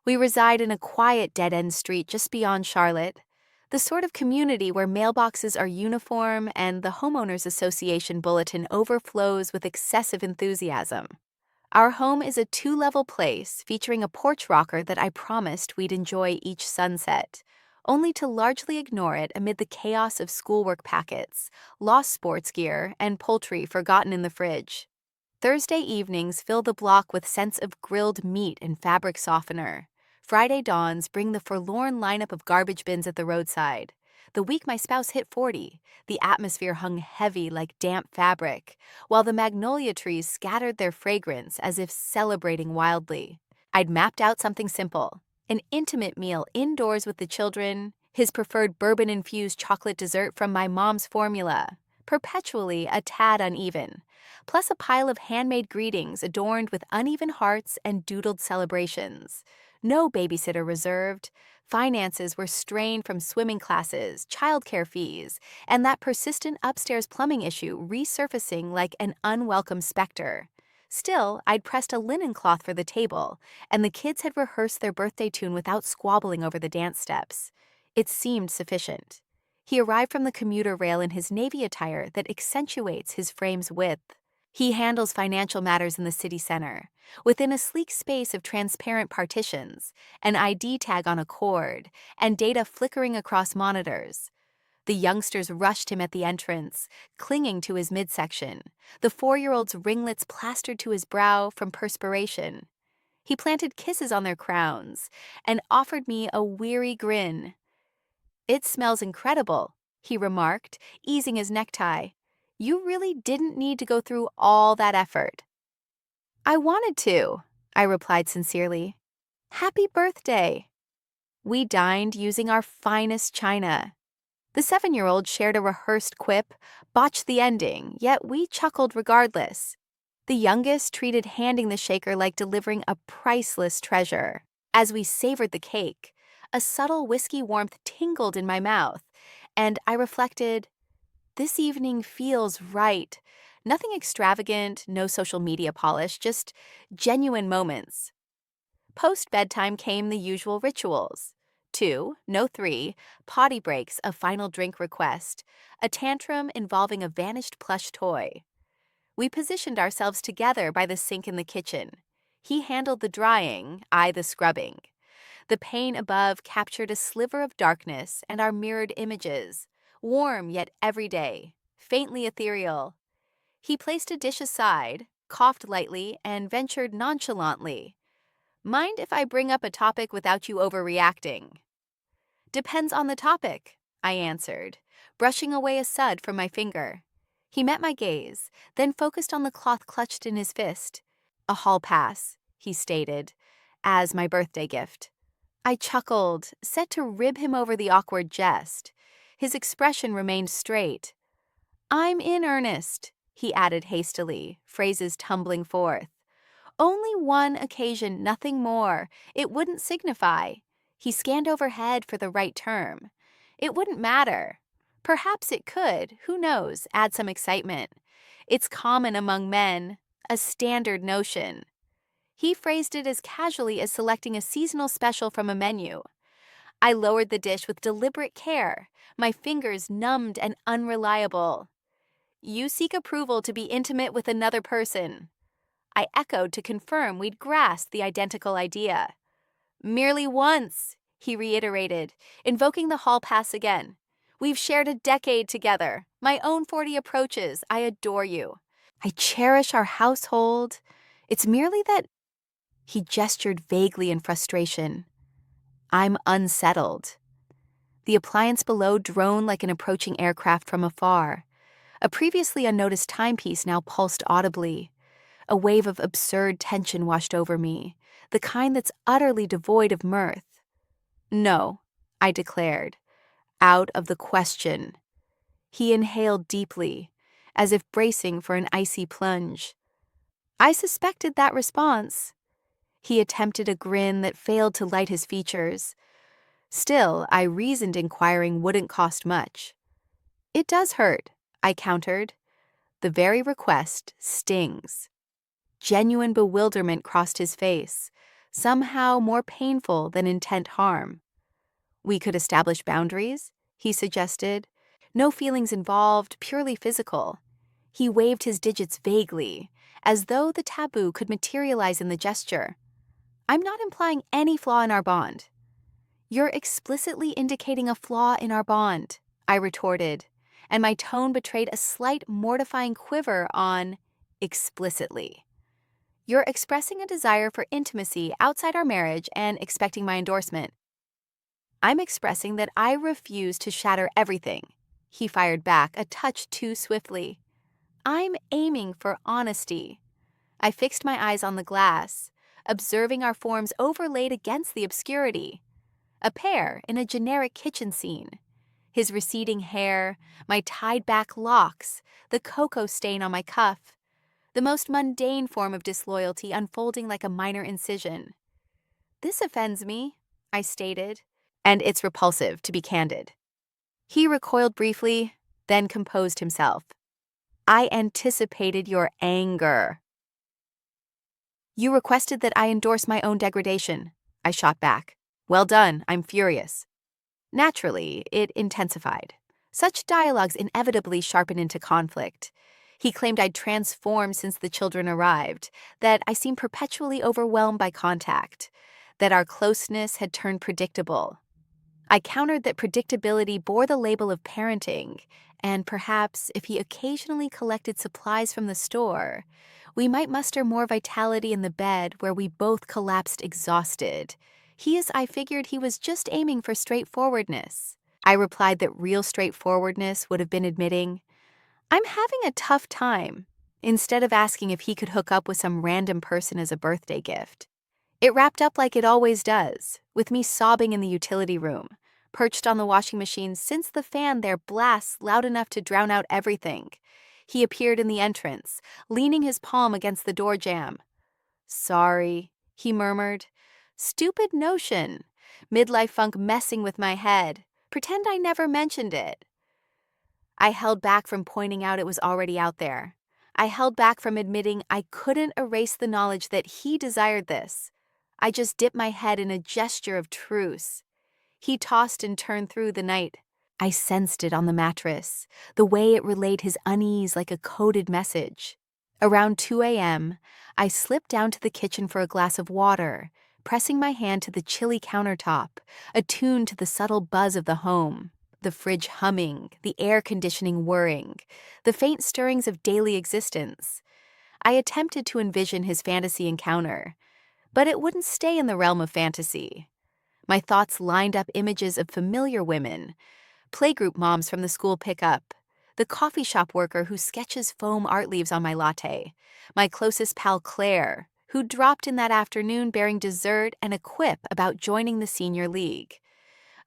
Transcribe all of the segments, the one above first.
We reside in a quiet dead-end street just beyond Charlotte, the sort of community where mailboxes are uniform and the homeowners association bulletin overflows with excessive enthusiasm. Our home is a two-level place featuring a porch rocker that I promised we'd enjoy each sunset, only to largely ignore it amid the chaos of schoolwork packets, lost sports gear, and poultry forgotten in the fridge. Thursday evenings fill the block with scents of grilled meat and fabric softener. Friday dawns bring the forlorn lineup of garbage bins at the roadside. The week my spouse hit 40, the atmosphere hung heavy like damp fabric, while the magnolia trees scattered their fragrance as if celebrating wildly. I'd mapped out something simple: an intimate meal indoors with the children, his preferred bourbon-infused chocolate dessert from my mom's formula, perpetually a tad uneven, plus a pile of handmade greetings adorned with uneven hearts and doodled celebrations. No babysitter reserved. Finances were strained from swimming classes, childcare fees, and that persistent upstairs plumbing issue resurfacing like an unwelcome specter. Still, I'd pressed a linen cloth for the table, and the kids had rehearsed their birthday tune without squabbling over the dance steps. It seemed sufficient. He arrived from the commuter rail in his navy attire that accentuates his frame's width. He handles financial matters in the city center, within a sleek space of transparent partitions, an ID tag on a cord, and data flickering across monitors. The youngsters rushed him at the entrance, clinging to his midsection, the 4-year-old's ringlets plastered to his brow from perspiration. He planted kisses on their crowns and offered me a weary grin. "It smells incredible," he remarked, easing his necktie. "You really didn't need to go through all that effort." "I wanted to," I replied sincerely. "Happy birthday." We dined using our finest china. The 7-year-old shared a rehearsed quip, botched the ending, yet we chuckled regardless. The youngest treated handing the shaker like delivering a priceless treasure. As we savored the cake, a subtle whiskey warmth tingled in my mouth, and I reflected, this evening feels right. Nothing extravagant, no social media polish, just genuine moments. Post-bedtime came the usual rituals. 2, no 3, potty breaks, a final drink request, a tantrum involving a vanished plush toy. We positioned ourselves together by the sink in the kitchen. He handled the drying, I the scrubbing. The pane above captured a sliver of darkness and our mirrored images, warm yet everyday, faintly ethereal. He placed a dish aside, coughed lightly, and ventured nonchalantly, "Mind if I bring up a topic without you overreacting?" "Depends on the topic," I answered, brushing away a sud from my finger. He met my gaze, then focused on the cloth clutched in his fist. "A hall pass," he stated, "as my birthday gift." I chuckled, set to rib him over the awkward jest. His expression remained straight. "I'm in earnest," he added hastily, phrases tumbling forth. "Only one occasion, nothing more. It wouldn't signify." He scanned overhead for the right term. "It wouldn't matter. Perhaps it could, who knows, add some excitement. It's common among men, a standard notion." He phrased it as casually as selecting a seasonal special from a menu. I lowered the dish with deliberate care, my fingers numbed and unreliable. "You seek approval to be intimate with another person." I echoed to confirm we'd grasped the identical idea. "Merely once," he reiterated, invoking the hall pass again. "We've shared a decade together. My own 40 approaches. I adore you. I cherish our household. It's merely that—" He gestured vaguely in frustration. "I'm unsettled." The appliance below droned like an approaching aircraft from afar. A previously unnoticed timepiece now pulsed audibly. A wave of absurd tension washed over me, the kind that's utterly devoid of mirth. "No," I declared. "Out of the question." He inhaled deeply, as if bracing for an icy plunge. I suspected that response. He attempted a grin that failed to light his features. Still, I reasoned inquiring wouldn't cost much. "It does hurt," I countered. "The very request stings." Genuine bewilderment crossed his face. somehow more painful than intent harm. We could establish boundaries, he suggested. No feelings involved, purely physical. He waved his digits vaguely, as though the taboo could materialize in the gesture. I'm not implying any flaw in our bond. You're explicitly indicating a flaw in our bond, I retorted, and my tone betrayed a slight mortifying quiver on explicitly. You're expressing a desire for intimacy outside our marriage and expecting my endorsement. I'm expressing that I refuse to shatter everything, he fired back a touch too swiftly. I'm aiming for honesty. I fixed my eyes on the glass, observing our forms overlaid against the obscurity. A pair in a generic kitchen scene. His receding hair, my tied-back locks, the cocoa stain on my cuff. The most mundane form of disloyalty unfolding like a minor incision. This offends me, I stated, and it's repulsive, to be candid. He recoiled briefly, then composed himself. I anticipated your anger. You requested that I endorse my own degradation, I shot back. Well done, I'm furious. Naturally, it intensified. Such dialogues inevitably sharpen into conflict. He claimed I'd transformed since the children arrived, that I seemed perpetually overwhelmed by contact, that our closeness had turned predictable. I countered that predictability bore the label of parenting, and perhaps if he occasionally collected supplies from the store, we might muster more vitality in the bed where we both collapsed exhausted. I figured he was just aiming for straightforwardness. I replied that real straightforwardness would have been admitting, I'm having a tough time, instead of asking if he could hook up with some random person as a birthday gift. It wrapped up like it always does, with me sobbing in the utility room, perched on the washing machine since the fan there blasts loud enough to drown out everything. He appeared in the entrance, leaning his palm against the door jamb. Sorry, he murmured. Stupid notion. Midlife funk messing with my head. Pretend I never mentioned it. I held back from pointing out it was already out there. I held back from admitting I couldn't erase the knowledge that he desired this. I just dipped my head in a gesture of truce. He tossed and turned through the night. I sensed it on the mattress, the way it relayed his unease like a coded message. Around 2 a.m., I slipped down to the kitchen for a glass of water, pressing my hand to the chilly countertop, attuned to the subtle buzz of the home, the fridge humming, the air conditioning whirring, the faint stirrings of daily existence. I attempted to envision his fantasy encounter, but it wouldn't stay in the realm of fantasy. My thoughts lined up images of familiar women, playgroup moms from the school pickup, the coffee shop worker who sketches foam art leaves on my latte, my closest pal Claire, who dropped in that afternoon bearing dessert and a quip about joining the senior league.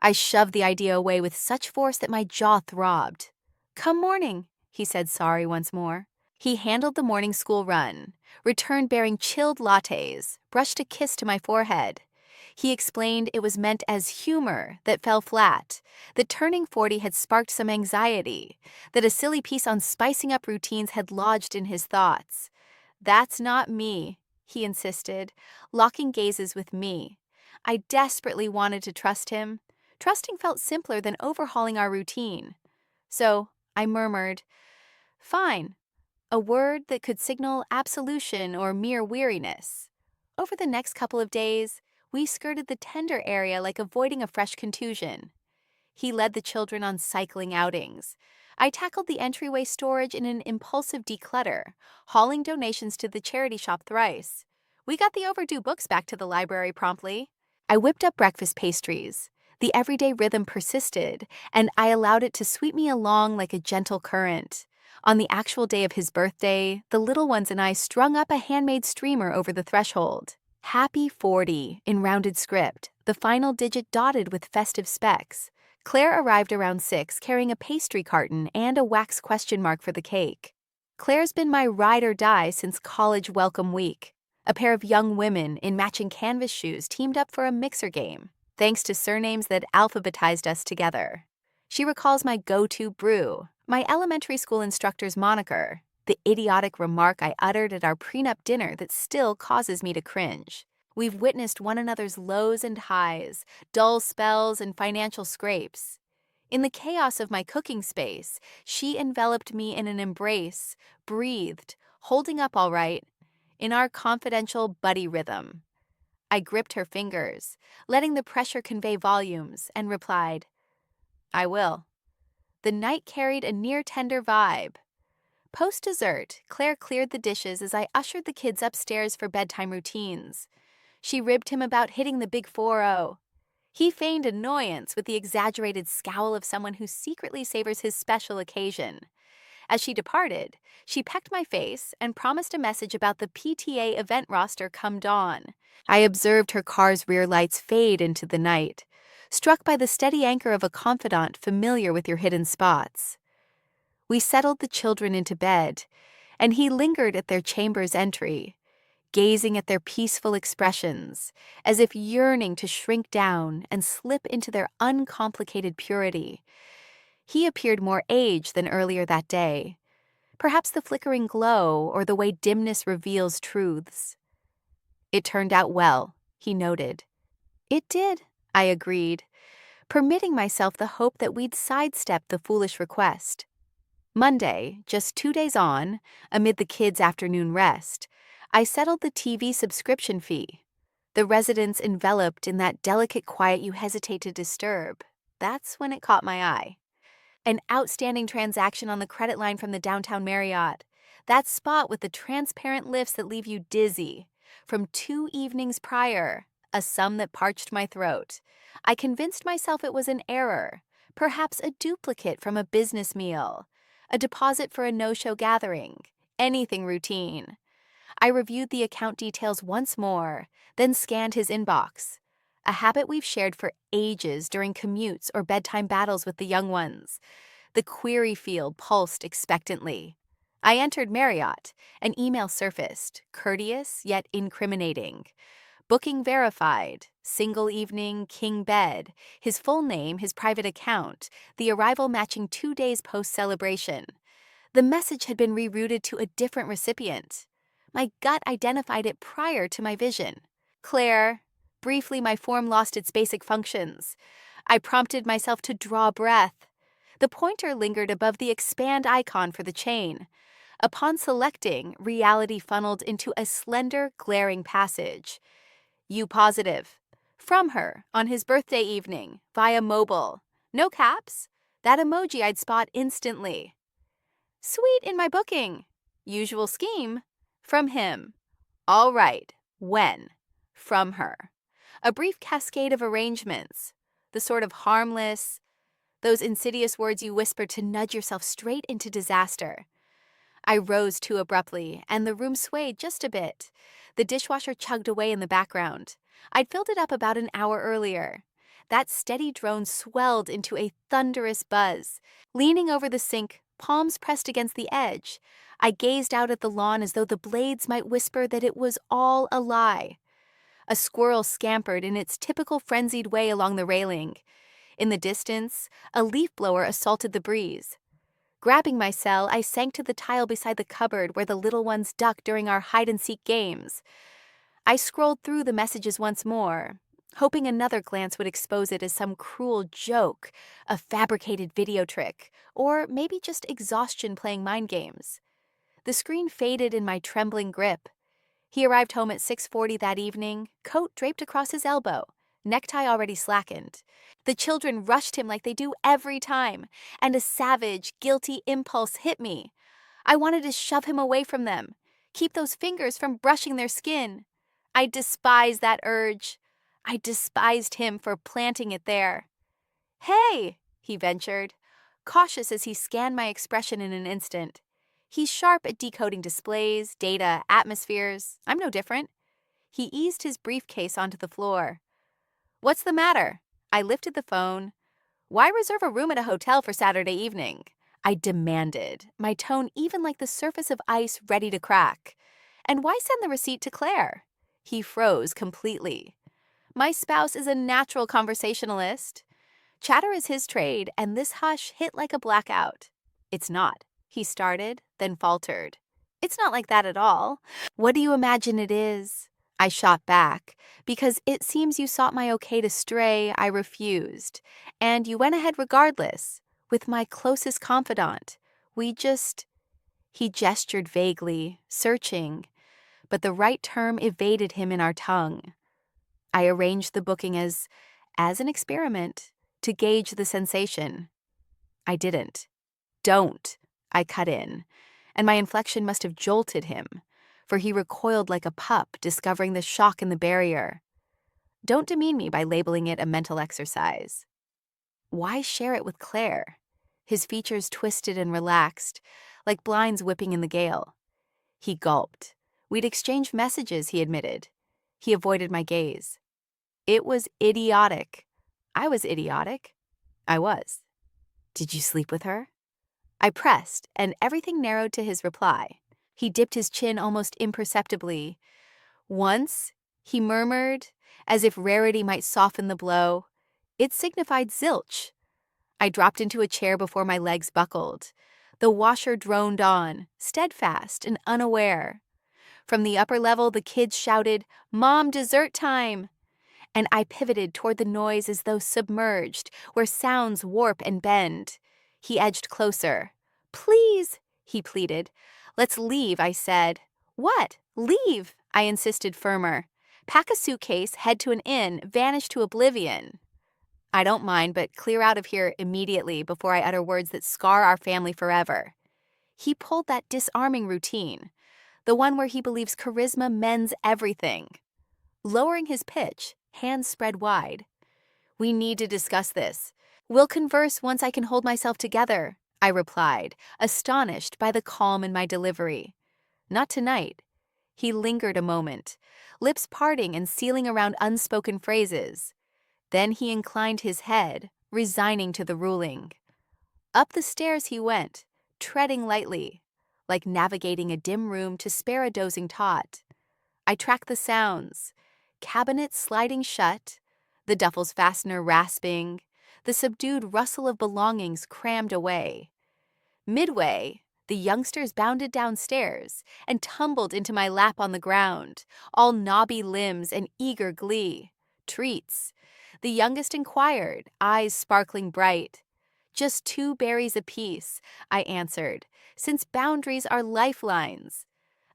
I shoved the idea away with such force that my jaw throbbed. Come morning, he said sorry once more. He handled the morning school run, returned bearing chilled lattes, brushed a kiss to my forehead. He explained it was meant as humor that fell flat, that turning 40 had sparked some anxiety, that a silly piece on spicing up routines had lodged in his thoughts. That's not me, he insisted, locking gazes with me. I desperately wanted to trust him. Trusting felt simpler than overhauling our routine. So I murmured, fine, a word that could signal absolution or mere weariness. Over the next couple of days, we skirted the tender area like avoiding a fresh contusion. He led the children on cycling outings. I tackled the entryway storage in an impulsive declutter, hauling donations to the charity shop thrice. We got the overdue books back to the library promptly. I whipped up breakfast pastries. The everyday rhythm persisted, and I allowed it to sweep me along like a gentle current. On the actual day of his birthday, the little ones and I strung up a handmade streamer over the threshold. Happy 40 in rounded script, the final digit dotted with festive specks. Claire arrived around 6 carrying a pastry carton and a wax question mark for the cake. Claire's been my ride or die since college welcome week. A pair of young women in matching canvas shoes teamed up for a mixer game, thanks to surnames that alphabetized us together. She recalls my go-to brew, my elementary school instructor's moniker, the idiotic remark I uttered at our prenup dinner that still causes me to cringe. We've witnessed one another's lows and highs, dull spells and financial scrapes. In the chaos of my cooking space, she enveloped me in an embrace, breathed, holding up all right, in our confidential buddy rhythm. I gripped her fingers, letting the pressure convey volumes, and replied, "I will." The night carried a near-tender vibe. Post-dessert, Claire cleared the dishes as I ushered the kids upstairs for bedtime routines. She ribbed him about hitting the big 4-0. He feigned annoyance with the exaggerated scowl of someone who secretly savors his special occasion. As she departed, she pecked my face and promised a message about the PTA event roster come dawn. I observed her car's rear lights fade into the night, struck by the steady anchor of a confidant familiar with your hidden spots. We settled the children into bed, and he lingered at their chamber's entry, gazing at their peaceful expressions, as if yearning to shrink down and slip into their uncomplicated purity. He appeared more aged than earlier that day, perhaps the flickering glow or the way dimness reveals truths. "It turned out well," he noted. "It did," I agreed, permitting myself the hope that we'd sidestep the foolish request. Monday, just 2 days on, amid the kids' afternoon rest, I settled the TV subscription fee. The residence enveloped in that delicate quiet you hesitate to disturb. That's when it caught my eye. An outstanding transaction on the credit line from the downtown Marriott. That spot with the transparent lifts that leave you dizzy. From 2 evenings prior, a sum that parched my throat. I convinced myself it was an error, perhaps a duplicate from a business meal, a deposit for a no-show gathering, anything routine. I reviewed the account details once more, then scanned his inbox. A habit we've shared for ages during commutes or bedtime battles with the young ones. The query field pulsed expectantly. I entered Marriott. An email surfaced, courteous yet incriminating. Booking verified, single evening, king bed, his full name, his private account, the arrival matching 2 days post-celebration. The message had been rerouted to a different recipient. My gut identified it prior to my vision. "Claire." Briefly, my form lost its basic functions. I prompted myself to draw breath. The pointer lingered above the expand icon for the chain. Upon selecting, reality funneled into a slender, glaring passage. "You positive." From her, on his birthday evening, via mobile. No caps. That emoji I'd spot instantly. "Sweet in my booking." Usual scheme. From him. "All right. When?" From her. A brief cascade of arrangements. The sort of harmless, those insidious words you whisper to nudge yourself straight into disaster. I rose too abruptly, and the room swayed just a bit. The dishwasher chugged away in the background. I'd filled it up about an hour earlier. That steady drone swelled into a thunderous buzz. Leaning over the sink, palms pressed against the edge, I gazed out at the lawn as though the blades might whisper that it was all a lie. A squirrel scampered in its typical frenzied way along the railing. In the distance, a leaf blower assaulted the breeze. Grabbing my cell, I sank to the tile beside the cupboard where the little ones ducked during our hide-and-seek games. I scrolled through the messages once more, hoping another glance would expose it as some cruel joke, a fabricated video trick, or maybe just exhaustion playing mind games. The screen faded in my trembling grip. He arrived home at 6:40 that evening, coat draped across his elbow, necktie already slackened. The children rushed him like they do every time, and a savage, guilty impulse hit me. I wanted to shove him away from them, keep those fingers from brushing their skin. I despised that urge. I despised him for planting it there. "Hey," he ventured, cautious as he scanned my expression in an instant. He's sharp at decoding displays, data, atmospheres. I'm no different. He eased his briefcase onto the floor. "What's the matter?" I lifted the phone. "Why reserve a room at a hotel for Saturday evening?" I demanded, my tone even like the surface of ice ready to crack. "And why send the receipt to Claire?" He froze completely. My spouse is a natural conversationalist. Chatter is his trade, and this hush hit like a blackout. "It's not," he started, then faltered. "It's not like that at all. What do you imagine it is?" I shot back. Because it seems you sought my okay to stray, I refused. And you went ahead regardless, with my closest confidant. We just... He gestured vaguely, searching, but the right term evaded him in our tongue. I arranged the booking as an experiment, to gauge the sensation. I didn't. Don't, I cut in, and my inflection must have jolted him, for he recoiled like a pup, discovering the shock in the barrier. Don't demean me by labeling it a mental exercise. Why share it with Claire? His features twisted and relaxed, like blinds whipping in the gale. He gulped. We'd exchanged messages, he admitted. He avoided my gaze. It was idiotic. I was idiotic. I was. Did you sleep with her? I pressed, and everything narrowed to his reply. He dipped his chin almost imperceptibly. Once, he murmured, as if rarity might soften the blow. It signified zilch. I dropped into a chair before my legs buckled. The washer droned on, steadfast and unaware. From the upper level, the kids shouted, "Mom, dessert time!" And I pivoted toward the noise as though submerged, where sounds warp and bend. He edged closer. "Please," he pleaded. "Let's leave," I said. "What? Leave," I insisted firmer. "Pack a suitcase, head to an inn, vanish to oblivion." I don't mind, but clear out of here immediately before I utter words that scar our family forever. He pulled that disarming routine, the one where he believes charisma mends everything. Lowering his pitch, hands spread wide. "We need to discuss this. We'll converse once I can hold myself together," I replied, astonished by the calm in my delivery. "Not tonight." He lingered a moment, lips parting and sealing around unspoken phrases. Then he inclined his head, resigning to the ruling. Up the stairs he went, treading lightly, like navigating a dim room to spare a dozing tot. I tracked the sounds, cabinets sliding shut, the duffel's fastener rasping, the subdued rustle of belongings crammed away. Midway, the youngsters bounded downstairs and tumbled into my lap on the ground, all knobby limbs and eager glee. Treats. The youngest inquired, eyes sparkling bright. "Just 2 berries apiece," I answered, "since boundaries are lifelines."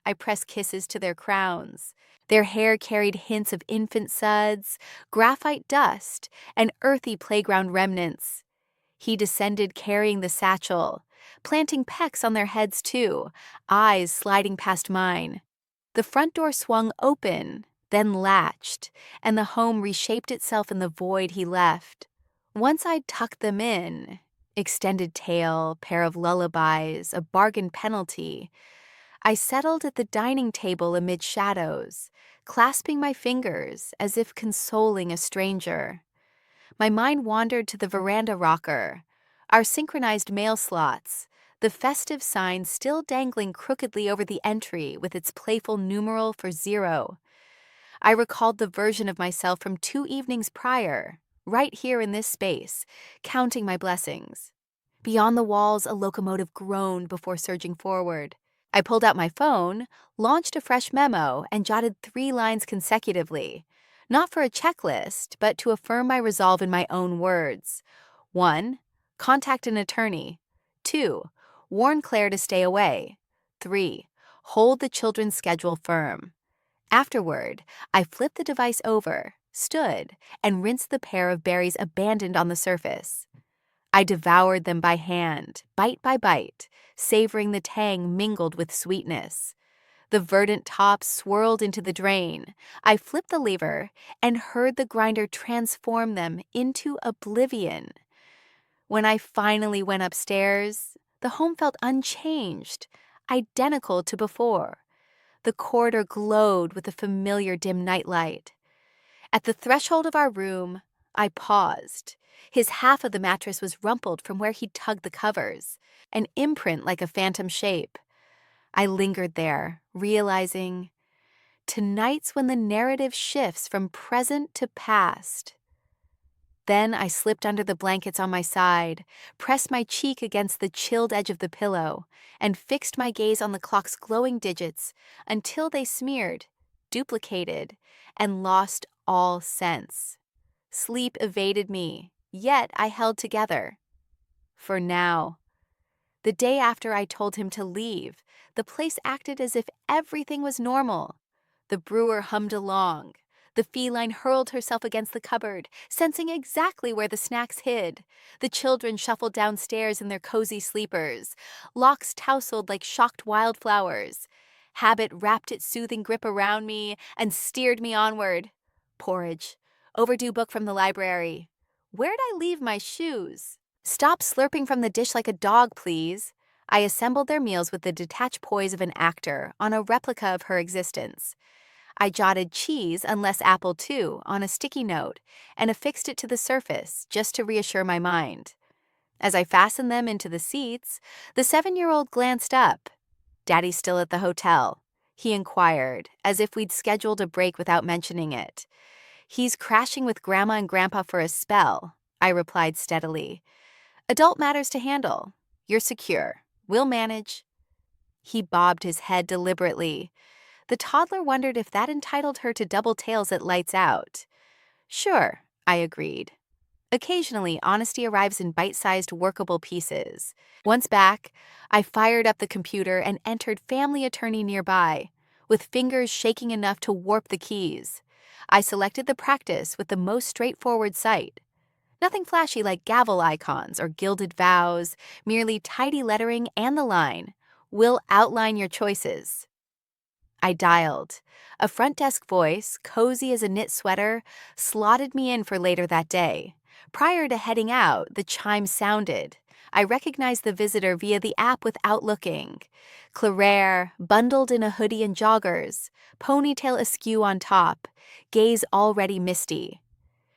I pressed kisses to their crowns. Their hair carried hints of infant suds, graphite dust, and earthy playground remnants. He descended carrying the satchel, planting pecks on their heads too, eyes sliding past mine. The front door swung open, then latched, and the home reshaped itself in the void he left. Once I'd tucked them in, extended tail, pair of lullabies, a bargain penalty, I settled at the dining table amid shadows, clasping my fingers as if consoling a stranger. My mind wandered to the veranda rocker, our synchronized mail slots, the festive sign still dangling crookedly over the entry with its playful numeral for 0. I recalled the version of myself from 2 evenings prior, right here in this space, counting my blessings. Beyond the walls, a locomotive groaned before surging forward. I pulled out my phone, launched a fresh memo, and jotted 3 lines consecutively, not for a checklist, but to affirm my resolve in my own words. 1. Contact an attorney. 2. Warn Claire to stay away. 3. Hold the children's schedule firm. Afterward, I flipped the device over, stood, and rinsed the pair of berries abandoned on the surface. I devoured them by hand, bite by bite, savoring the tang mingled with sweetness. The verdant tops swirled into the drain. I flipped the lever and heard the grinder transform them into oblivion. When I finally went upstairs, the home felt unchanged, identical to before. The corridor glowed with the familiar dim nightlight. At the threshold of our room, I paused. His half of the mattress was rumpled from where he'd tugged the covers, an imprint like a phantom shape. I lingered there, realizing, tonight's when the narrative shifts from present to past. Then I slipped under the blankets on my side, pressed my cheek against the chilled edge of the pillow, and fixed my gaze on the clock's glowing digits until they smeared duplicated, and lost all sense. Sleep evaded me, yet I held together. For now. The day after I told him to leave, the place acted as if everything was normal. The brewer hummed along. The feline hurled herself against the cupboard, sensing exactly where the snacks hid. The children shuffled downstairs in their cozy sleepers. Locks tousled like shocked wildflowers. Habit wrapped its soothing grip around me and steered me onward. Porridge. Overdue book from the library. Where'd I leave my shoes? Stop slurping from the dish like a dog, please. I assembled their meals with the detached poise of an actor on a replica of her existence. I jotted cheese unless apple too on a sticky note and affixed it to the surface just to reassure my mind. As I fastened them into the seats, the 7-year-old glanced up. "Daddy's still at the hotel," he inquired, as if we'd scheduled a break without mentioning it. "He's crashing with Grandma and Grandpa for a spell," I replied steadily. "Adult matters to handle. You're secure. We'll manage." He bobbed his head deliberately. The toddler wondered if that entitled her to double tails at lights out. "Sure," I agreed. Occasionally, honesty arrives in bite-sized, workable pieces. Once back, I fired up the computer and entered Family Attorney nearby, with fingers shaking enough to warp the keys. I selected the practice with the most straightforward site. Nothing flashy like gavel icons or gilded vows, merely tidy lettering and the line, "We'll outline your choices." I dialed. A front desk voice, cozy as a knit sweater, slotted me in for later that day. Prior to heading out, the chime sounded. I recognized the visitor via the app without looking. Claire, bundled in a hoodie and joggers, ponytail askew on top, gaze already misty.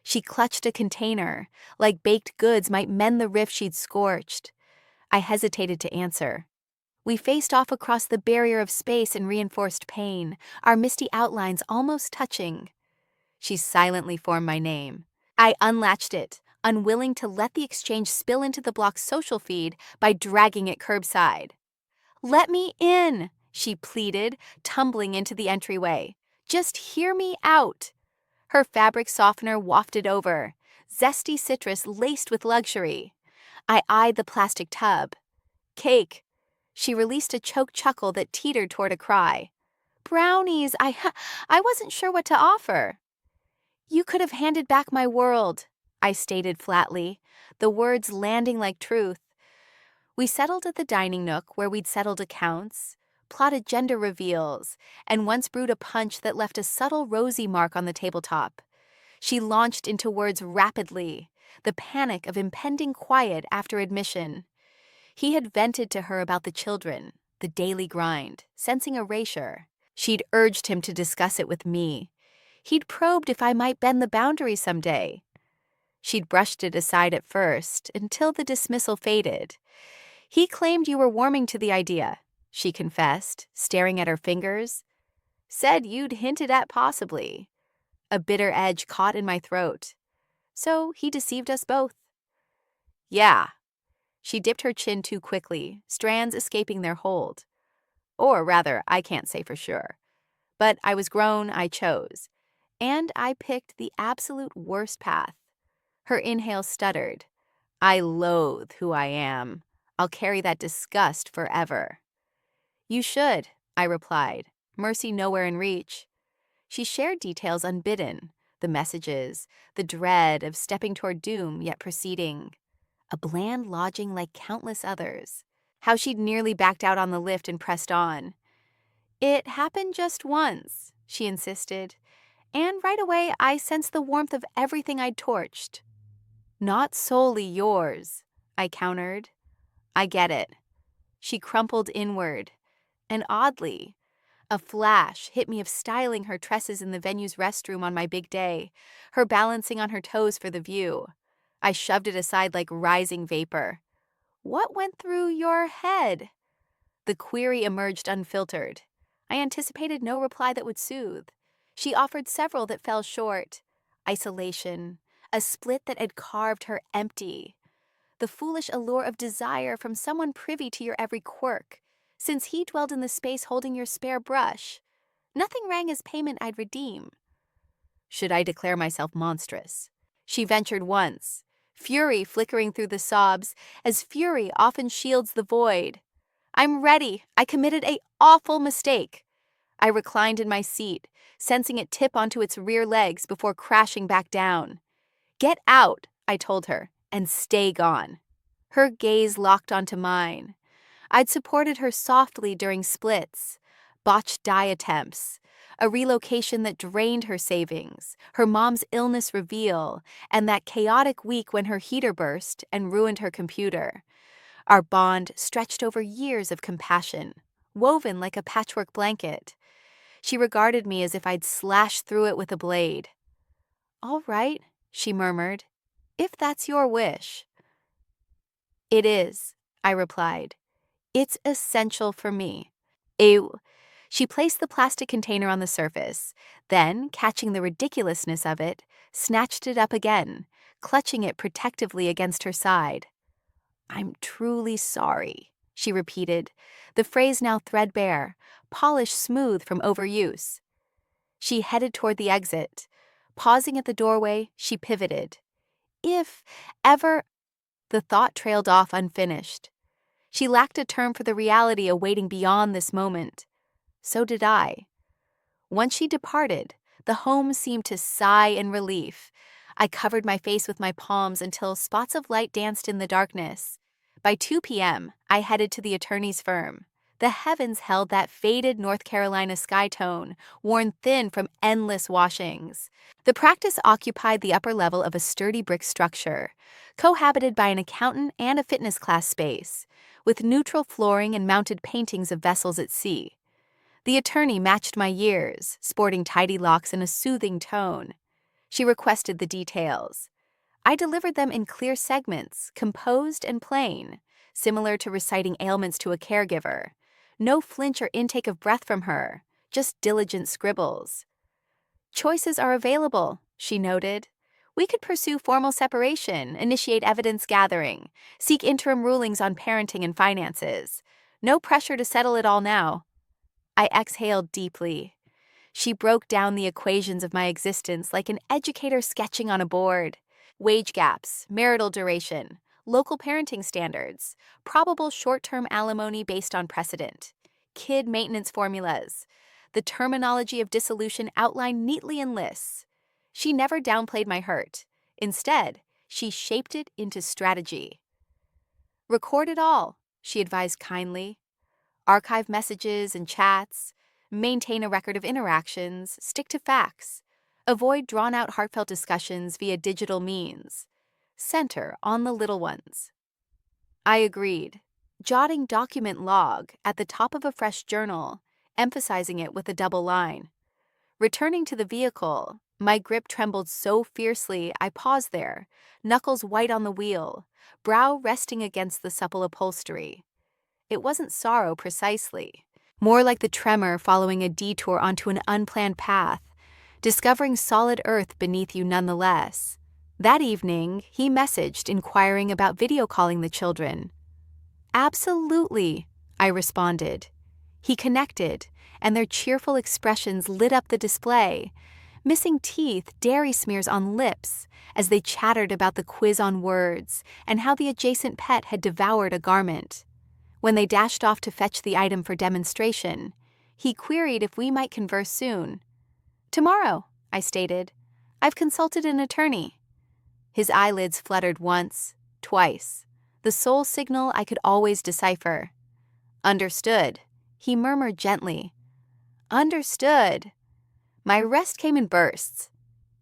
She clutched a container, like baked goods might mend the rift she'd scorched. I hesitated to answer. We faced off across the barrier of space and reinforced pain, our misty outlines almost touching. She silently formed my name. I unlatched it, unwilling to let the exchange spill into the block's social feed by dragging it curbside. "Let me in," she pleaded, tumbling into the entryway. "Just hear me out." Her fabric softener wafted over, zesty citrus laced with luxury. I eyed the plastic tub. "Cake." She released a choked chuckle that teetered toward a cry. "Brownies, I wasn't sure what to offer." "You could have handed back my world," I stated flatly, the words landing like truth. We settled at the dining nook where we'd settled accounts, plotted gender reveals, and once brewed a punch that left a subtle rosy mark on the tabletop. She launched into words rapidly, the panic of impending quiet after admission. He had vented to her about the children, the daily grind, sensing erasure. She'd urged him to discuss it with me. He'd probed if I might bend the boundary someday. She'd brushed it aside at first, until the dismissal faded. "He claimed you were warming to the idea," she confessed, staring at her fingers. "Said you'd hinted at possibly." A bitter edge caught in my throat. "So he deceived us both." "Yeah." She dipped her chin too quickly, strands escaping their hold. "Or rather, I can't say for sure. But I was grown, I chose. And I picked the absolute worst path." Her inhale stuttered. "I loathe who I am. I'll carry that disgust forever." "You should," I replied, mercy nowhere in reach. She shared details unbidden, the messages, the dread of stepping toward doom yet proceeding. A bland lodging like countless others. How she'd nearly backed out on the lift and pressed on. "It happened just once," she insisted, and right away I sensed the warmth of everything I'd torched. "Not solely yours," I countered. "I get it." She crumpled inward, and oddly, a flash hit me of styling her tresses in the venue's restroom on my big day, her balancing on her toes for the view. I shoved it aside like rising vapor. "What went through your head?" The query emerged unfiltered. I anticipated no reply that would soothe. She offered several that fell short. Isolation, a split that had carved her empty. The foolish allure of desire from someone privy to your every quirk, since he dwelled in the space holding your spare brush. Nothing rang as payment I'd redeem. Should I declare myself monstrous? She ventured once, fury flickering through the sobs, as fury often shields the void. I'm ready. I committed a awful mistake. I reclined in my seat, sensing it tip onto its rear legs before crashing back down. Get out, I told her, and stay gone. Her gaze locked onto mine. I'd supported her softly during splits, botched dye attempts, a relocation that drained her savings, her mom's illness reveal, and that chaotic week when her heater burst and ruined her computer. Our bond stretched over years of compassion, woven like a patchwork blanket. She regarded me as if I'd slashed through it with a blade. All right, she murmured, if that's your wish. It is, I replied. It's essential for me. Ew. She placed the plastic container on the surface, then, catching the ridiculousness of it, snatched it up again, clutching it protectively against her side. I'm truly sorry, she repeated, the phrase now threadbare, polished smooth from overuse. She headed toward the exit. Pausing at the doorway, she pivoted. If ever... The thought trailed off unfinished. She lacked a term for the reality awaiting beyond this moment. So did I. Once she departed, the home seemed to sigh in relief. I covered my face with my palms until spots of light danced in the darkness. By 2 p.m., I headed to the attorney's firm. The heavens held that faded North Carolina sky tone, worn thin from endless washings. The practice occupied the upper level of a sturdy brick structure, cohabited by an accountant and a fitness class space, with neutral flooring and mounted paintings of vessels at sea. The attorney matched my years, sporting tidy locks and a soothing tone. She requested the details. I delivered them in clear segments, composed and plain, similar to reciting ailments to a caregiver. No flinch or intake of breath from her, just diligent scribbles. Choices are available, she noted. We could pursue formal separation, initiate evidence gathering, seek interim rulings on parenting and finances. No pressure to settle it all now. I exhaled deeply. She broke down the equations of my existence like an educator sketching on a board. Wage gaps, marital duration, local parenting standards, probable short-term alimony based on precedent, kid maintenance formulas, the terminology of dissolution outlined neatly in lists. She never downplayed my hurt. Instead, she shaped it into strategy. Record it all, she advised kindly. Archive messages and chats, maintain a record of interactions, stick to facts, avoid drawn-out heartfelt discussions via digital means, center on the little ones. I agreed, jotting document log at the top of a fresh journal, emphasizing it with a double line. Returning to the vehicle, my grip trembled so fiercely I paused there, knuckles white on the wheel, brow resting against the supple upholstery. It wasn't sorrow precisely, more like the tremor following a detour onto an unplanned path, discovering solid earth beneath you nonetheless. That evening, he messaged inquiring about video calling the children. Absolutely, I responded. He connected, and their cheerful expressions lit up the display, missing teeth, dairy smears on lips, as they chattered about the quiz on words and how the adjacent pet had devoured a garment. When they dashed off to fetch the item for demonstration, he queried if we might converse soon. Tomorrow, I stated. I've consulted an attorney. His eyelids fluttered once, twice, the sole signal I could always decipher. Understood, he murmured gently. Understood. My rest came in bursts.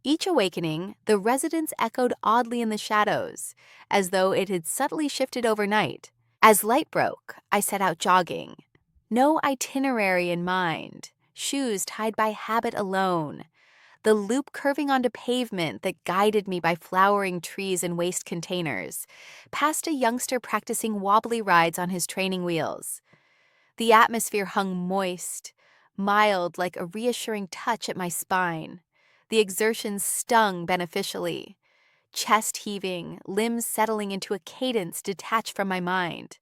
Each awakening, the resonance echoed oddly in the shadows, as though it had subtly shifted overnight. As light broke, I set out jogging. No itinerary in mind, shoes tied by habit alone, the loop curving onto pavement that guided me by flowering trees and waste containers, past a youngster practicing wobbly rides on his training wheels. The atmosphere hung moist, mild like a reassuring touch at my spine. The exertion stung beneficially. Chest heaving, limbs settling into a cadence detached from my mind.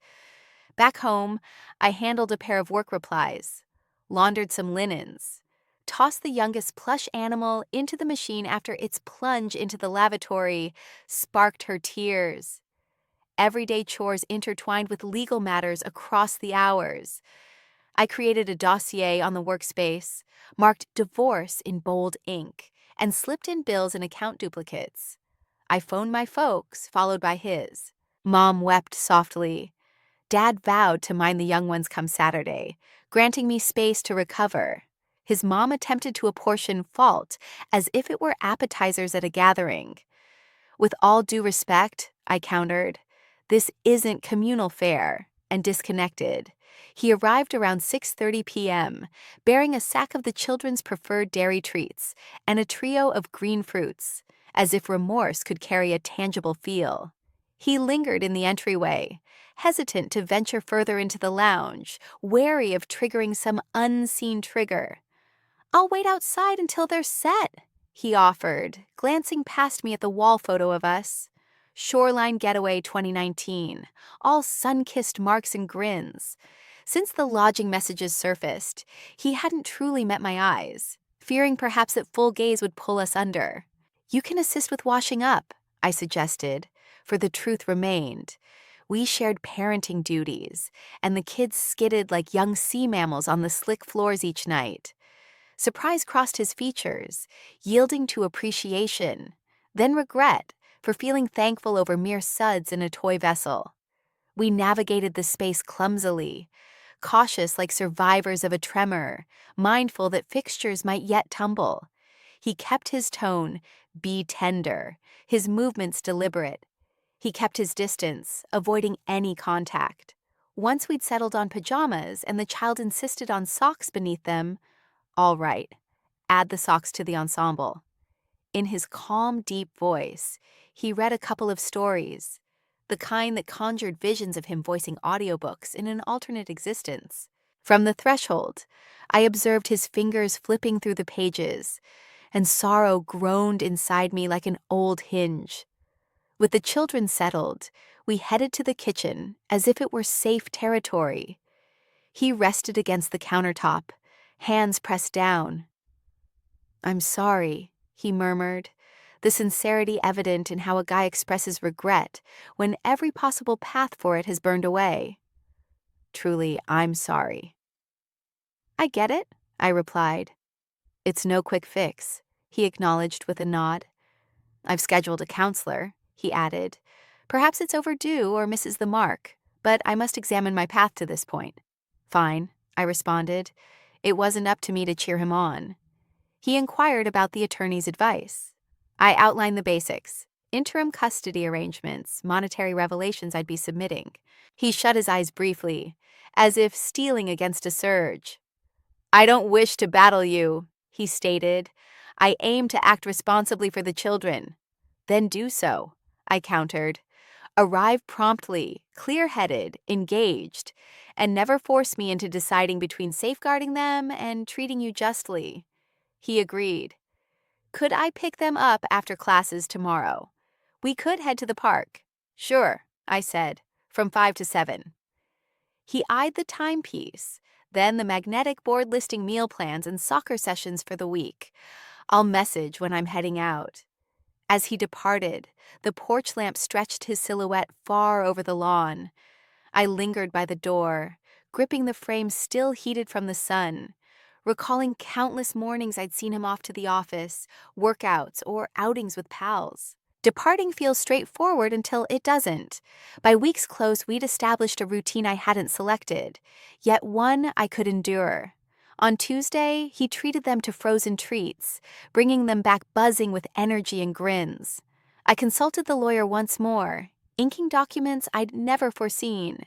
Back home, I handled a pair of work replies, laundered some linens, tossed the youngest plush animal into the machine after its plunge into the lavatory sparked her tears. Everyday chores intertwined with legal matters across the hours. I created a dossier on the workspace, marked divorce in bold ink, and slipped in bills and account duplicates. I phoned my folks, followed by his. Mom wept softly. Dad vowed to mind the young ones come Saturday, granting me space to recover. His mom attempted to apportion fault as if it were appetizers at a gathering. With all due respect, I countered, this isn't communal fare, and disconnected. He arrived around 6:30 p.m., bearing a sack of the children's preferred dairy treats and a trio of green fruits, as if remorse could carry a tangible feel. He lingered in the entryway, hesitant to venture further into the lounge, wary of triggering some unseen trigger. "I'll wait outside until they're set," he offered, glancing past me at the wall photo of us. Shoreline Getaway 2019, all sun-kissed marks and grins. Since the lodging messages surfaced, he hadn't truly met my eyes, fearing perhaps that full gaze would pull us under. "You can assist with washing up," I suggested, for the truth remained. We shared parenting duties, and the kids skidded like young sea mammals on the slick floors each night. Surprise crossed his features, yielding to appreciation, then regret for feeling thankful over mere suds in a toy vessel. We navigated the space clumsily, cautious like survivors of a tremor, mindful that fixtures might yet tumble. He kept his tone, be tender, his movements deliberate. He kept his distance, avoiding any contact. Once we'd settled on pajamas and the child insisted on socks beneath them, all right, add the socks to the ensemble. In his calm, deep voice, he read a couple of stories, the kind that conjured visions of him voicing audiobooks in an alternate existence. From the threshold, I observed his fingers flipping through the pages, and sorrow groaned inside me like an old hinge. With the children settled, we headed to the kitchen as if it were safe territory. He rested against the countertop, hands pressed down. "I'm sorry," he murmured, the sincerity evident in how a guy expresses regret when every possible path for it has burned away. "Truly, I'm sorry." "I get it," I replied. "It's no quick fix," he acknowledged with a nod. "I've scheduled a counselor," he added. "Perhaps it's overdue or misses the mark, but I must examine my path to this point." "Fine," I responded. It wasn't up to me to cheer him on. He inquired about the attorney's advice. I outlined the basics, interim custody arrangements, monetary revelations I'd be submitting. He shut his eyes briefly, as if steeling against a surge. "I don't wish to battle you," he stated. "I aim to act responsibly for the children." "Then do so," I countered. "Arrive promptly, clear-headed, engaged, and never force me into deciding between safeguarding them and treating you justly." He agreed. "Could I pick them up after classes tomorrow? We could head to the park." "Sure," I said, "from 5 to 7. He eyed the timepiece, then the magnetic board listing meal plans and soccer sessions for the week. "I'll message when I'm heading out." As he departed, the porch lamp stretched his silhouette far over the lawn. I lingered by the door, gripping the frame still heated from the sun, recalling countless mornings I'd seen him off to the office, workouts, or outings with pals. Departing feels straightforward until it doesn't. By week's close, we'd established a routine I hadn't selected, yet one I could endure. On Tuesday, he treated them to frozen treats, bringing them back buzzing with energy and grins. I consulted the lawyer once more, inking documents I'd never foreseen.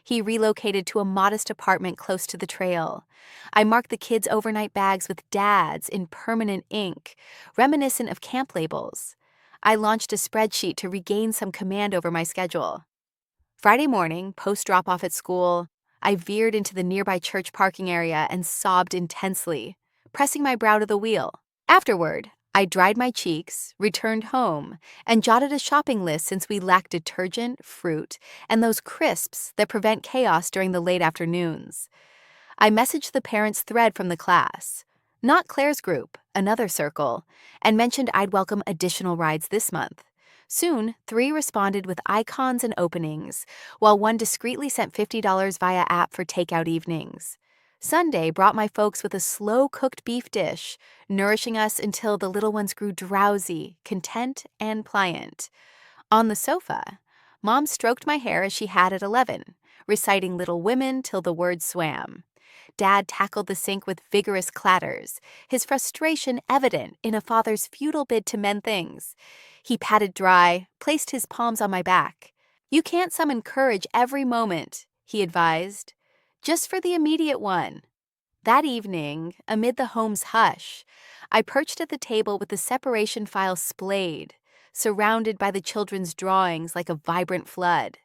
He relocated to a modest apartment close to the trail. I marked the kids' overnight bags with dads in permanent ink, reminiscent of camp labels. I launched a spreadsheet to regain some command over my schedule. Friday morning, post drop-off at school, I veered into the nearby church parking area and sobbed intensely, pressing my brow to the wheel. Afterward, I dried my cheeks, returned home, and jotted a shopping list since we lacked detergent, fruit, and those crisps that prevent chaos during the late afternoons. I messaged the parents' thread from the class. not Claire's group, another circle, and mentioned I'd welcome additional rides this month. Soon, 3 responded with icons and openings, while one discreetly sent $50 via app for takeout evenings. Sunday brought my folks with a slow-cooked beef dish, nourishing us until the little ones grew drowsy, content, and pliant. On the sofa, Mom stroked my hair as she had at 11, reciting Little Women till the words swam. Dad tackled the sink with vigorous clatters, his frustration evident in a father's futile bid to mend things. He patted dry, placed his palms on my back. "You can't summon courage every moment," he advised, "just for the immediate one." That evening, amid the home's hush, I perched at the table with the separation file splayed, surrounded by the children's drawings like a vibrant flood.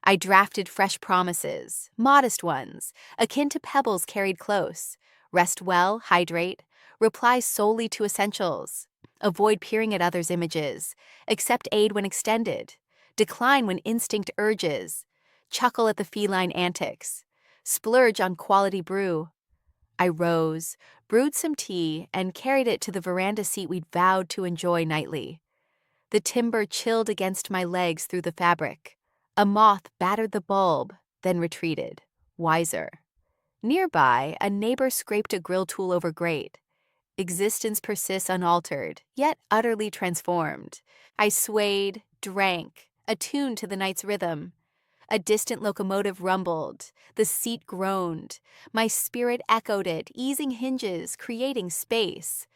I drafted fresh promises, modest ones, akin to pebbles carried close. Rest well, hydrate, reply solely to essentials. Avoid peering at others' images. Accept aid when extended. Decline when instinct urges. Chuckle at the feline antics. Splurge on quality brew. I rose, brewed some tea, and carried it to the veranda seat we'd vowed to enjoy nightly. The timber chilled against my legs through the fabric. A moth battered the bulb, then retreated, wiser. Nearby, a neighbor scraped a grill tool over grate. Existence persists unaltered, yet utterly transformed. I swayed, drank, attuned to the night's rhythm. A distant locomotive rumbled, the seat groaned. My spirit echoed it, easing hinges, creating space.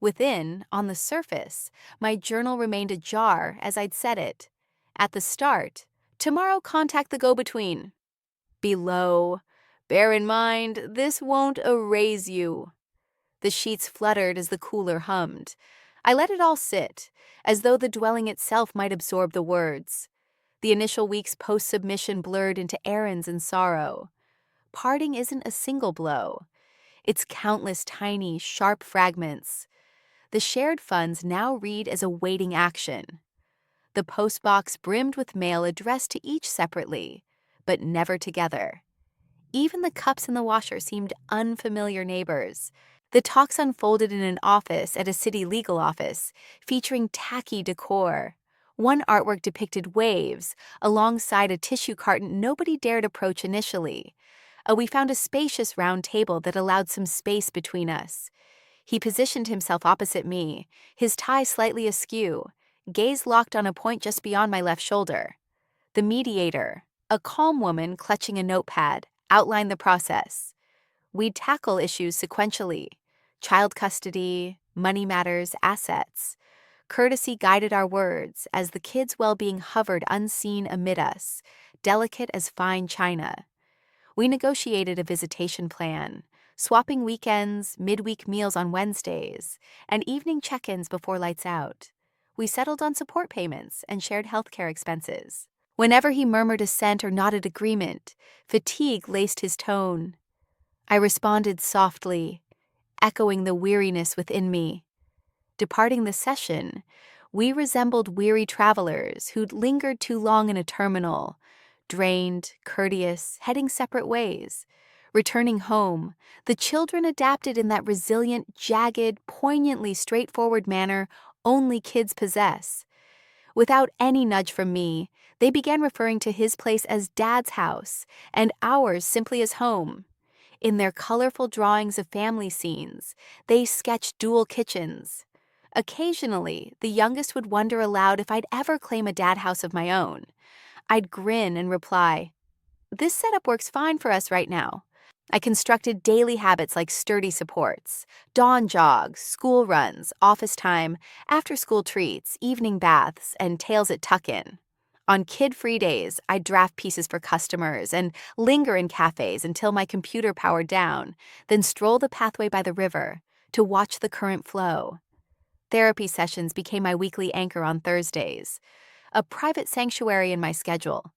Within, on the surface, my journal remained ajar as I'd set it. At the start, "Tomorrow contact the go-between." Below, "Bear in mind, this won't erase you." The sheets fluttered as the cooler hummed. I let it all sit, as though the dwelling itself might absorb the words. The initial weeks post-submission blurred into errands and sorrow. Parting isn't a single blow. It's countless tiny, sharp fragments. The shared funds now read as a waiting action. The postbox brimmed with mail addressed to each separately, but never together. Even the cups in the washer seemed unfamiliar neighbors. The talks unfolded in an office at a city legal office, featuring tacky decor. One artwork depicted waves, alongside a tissue carton nobody dared approach initially. We found a spacious round table that allowed some space between us. He positioned himself opposite me, his tie slightly askew, gaze locked on a point just beyond my left shoulder. The mediator, a calm woman clutching a notepad, outlined the process. We'd tackle issues sequentially: child custody, money matters, assets. Courtesy guided our words as the kids' well-being hovered unseen amid us, delicate as fine china. We negotiated a visitation plan, swapping weekends, midweek meals on Wednesdays, and evening check-ins before lights out. We settled on support payments and shared healthcare expenses. Whenever he murmured assent or nodded agreement, fatigue laced his tone. I responded softly, echoing the weariness within me. Departing the session, we resembled weary travelers who'd lingered too long in a terminal, drained, courteous, heading separate ways. Returning home, the children adapted in that resilient, jagged, poignantly straightforward manner only kids possess. Without any nudge from me, they began referring to his place as Dad's house and ours simply as home. In their colorful drawings of family scenes, they sketched dual kitchens. Occasionally, the youngest would wonder aloud if I'd ever claim a dad house of my own. I'd grin and reply, "This setup works fine for us right now." I constructed daily habits like sturdy supports, dawn jogs, school runs, office time, after-school treats, evening baths, and tales at tuck-in. On kid-free days, I'd draft pieces for customers and linger in cafes until my computer powered down, then stroll the pathway by the river to watch the current flow. Therapy sessions became my weekly anchor on Thursdays, a private sanctuary in my schedule.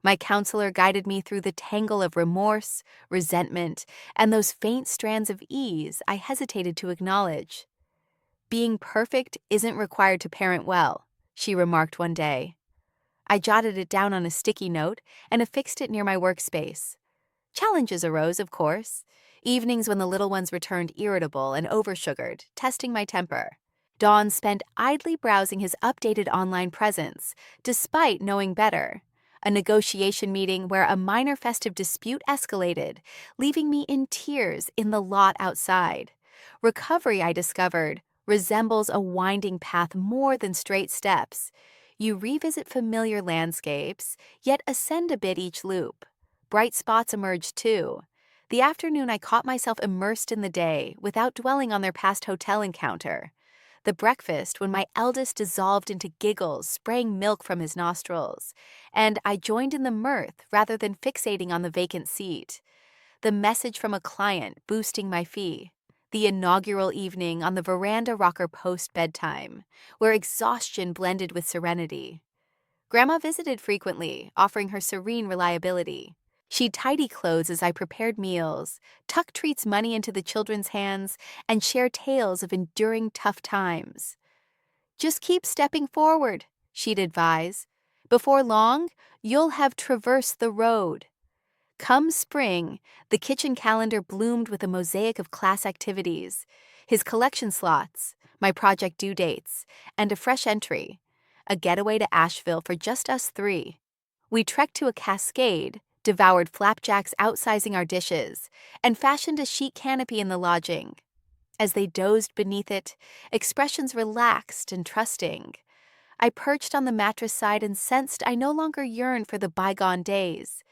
My counselor guided me through the tangle of remorse, resentment, and those faint strands of ease I hesitated to acknowledge. "Being perfect isn't required to parent well," she remarked one day. I jotted it down on a sticky note and affixed it near my workspace. Challenges arose, of course. Evenings when the little ones returned irritable and oversugared, testing my temper. Dawn spent idly browsing his updated online presence, despite knowing better. A negotiation meeting where a minor festive dispute escalated, leaving me in tears in the lot outside. Recovery, I discovered, resembles a winding path more than straight steps. You revisit familiar landscapes, yet ascend a bit each loop. Bright spots emerge too. The afternoon I caught myself immersed in the day without dwelling on their past hotel encounter. The breakfast when my eldest dissolved into giggles, spraying milk from his nostrils, and I joined in the mirth rather than fixating on the vacant seat. The message from a client boosting my fee. The inaugural evening on the veranda rocker post-bedtime, where exhaustion blended with serenity. Grandma visited frequently, offering her serene reliability. She'd tidy clothes as I prepared meals, tuck treats money into the children's hands, and share tales of enduring tough times. Just keep stepping forward, she'd advise. Before long, you'll have traversed the road. Come spring, the kitchen calendar bloomed with a mosaic of class activities, his collection slots, my project due dates, and a fresh entry, a getaway to Asheville for just us three. We trekked to a cascade, devoured flapjacks outsizing our dishes, and fashioned a chic canopy in the lodging. As they dozed beneath it, expressions relaxed and trusting. I perched on the mattress side and sensed I no longer yearned for the bygone days.